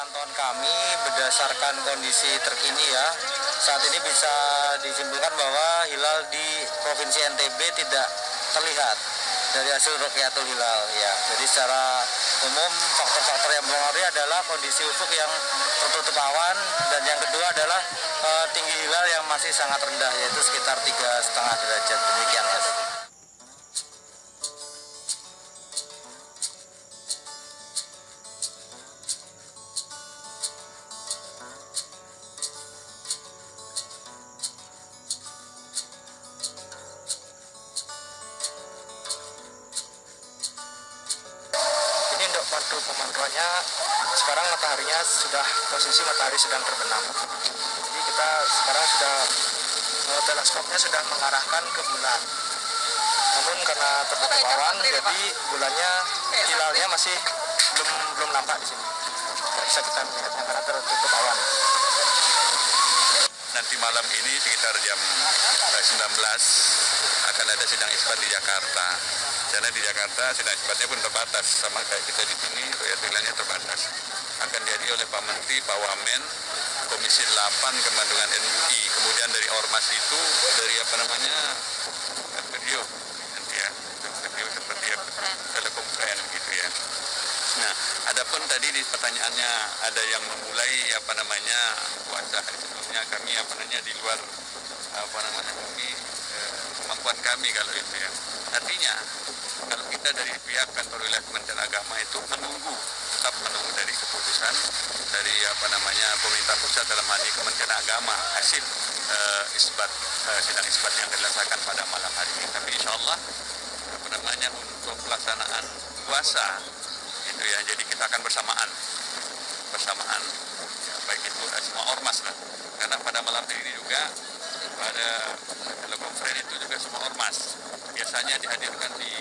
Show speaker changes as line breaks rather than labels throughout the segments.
pantauan kami berdasarkan kondisi terkini ya, saat ini bisa disimpulkan bahwa hilal di Provinsi NTB tidak terlihat dari hasil Rukyatul Hilal ya. Jadi secara umum faktor-faktor yang mempengaruhi adalah kondisi ufuk yang tertutup awan, dan yang kedua adalah tinggi hilal yang masih sangat rendah, yaitu sekitar 3,5 derajat. Demikian Mas.
Untuk pemantauannya sekarang posisi matahari sedang terbenam. Jadi kita sekarang teleskopnya sudah mengarahkan ke bulan. Namun karena tertutup awan, jadi bulannya hilalnya masih belum nampak di sini. Tidak bisa kita melihatnya karena tertutup awan.
Nanti malam ini sekitar jam 19 akan ada sidang isbat di Jakarta. Karena di Jakarta sidang isbatnya pun terbatas, sama kayak kita di sini, Rukyatul Hilalnya terbatas. Akan dihadiri oleh Pak Menteri, Pak Wamen, Komisi 8 Kemandungan MUI. Kemudian dari Ormas itu, dari Rio, nanti ya, seperti telekonferen gitu ya. Nah, adapun tadi di pertanyaannya ada yang memulai puasa hari sebelumnya, kami di luar kemampuan kami kalau itu ya. Artinya kalau kita dari pihak kantor wilayah Kementerian Agama itu tetap menunggu dari keputusan dari pemerintah pusat, dalam hal ini Kementerian Agama, hasil sidang isbat yang dilaksanakan pada malam hari ini. Tapi insya Allah untuk pelaksanaan puasa itu ya, jadi kita akan bersamaan baik itu semua ormas lah, karena pada malam hari ini juga pada telekonferen itu juga semua ormas biasanya dihadirkan di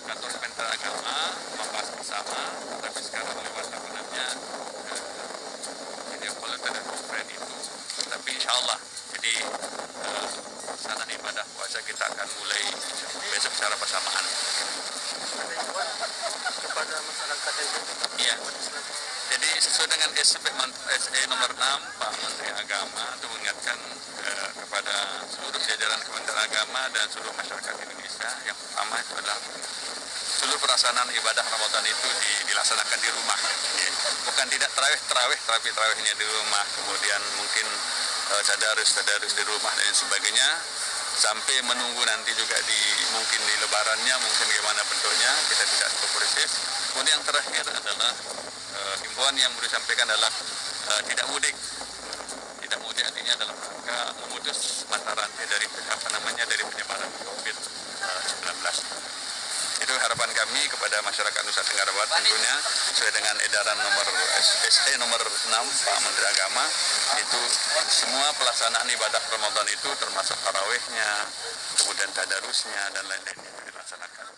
kantor Kementerian Agama membahas bersama, tapi sekarang lewat video call telekonferen itu. Tapi insya Allah jadi pelaksanaan ibadah puasa kita akan mulai besok secara bersamaan.
Kepada masyarakat itu.
Iya. Jadi sesuai dengan SE nomor 6 Pak Menteri Agama itu mengingatkan kepada seluruh jajaran Kementerian Agama dan seluruh masyarakat Indonesia, yang pertama itu adalah seluruh pelaksanaan ibadah Ramadan itu dilaksanakan di rumah. Bukan tidak terawih, tapi terawihnya di rumah. Kemudian mungkin tadarus di rumah dan sebagainya, sampai menunggu nanti juga mungkin di lebarannya, mungkin bagaimana bentuknya, kita tidak tahu persis. Kemudian yang terakhir adalah himbauan yang boleh disampaikan adalah tidak mudik artinya dalam rangka memutus mata rantai dari penyebaran COVID-19. Itu harapan kami kepada masyarakat Nusa Tenggara Barat, tentunya sesuai dengan edaran SE nomor 6 Pak Menteri Agama, itu semua pelaksanaan ibadah Ramadan itu termasuk tarawihnya, kemudian tadarusnya dan lain-lain itu dilaksanakan.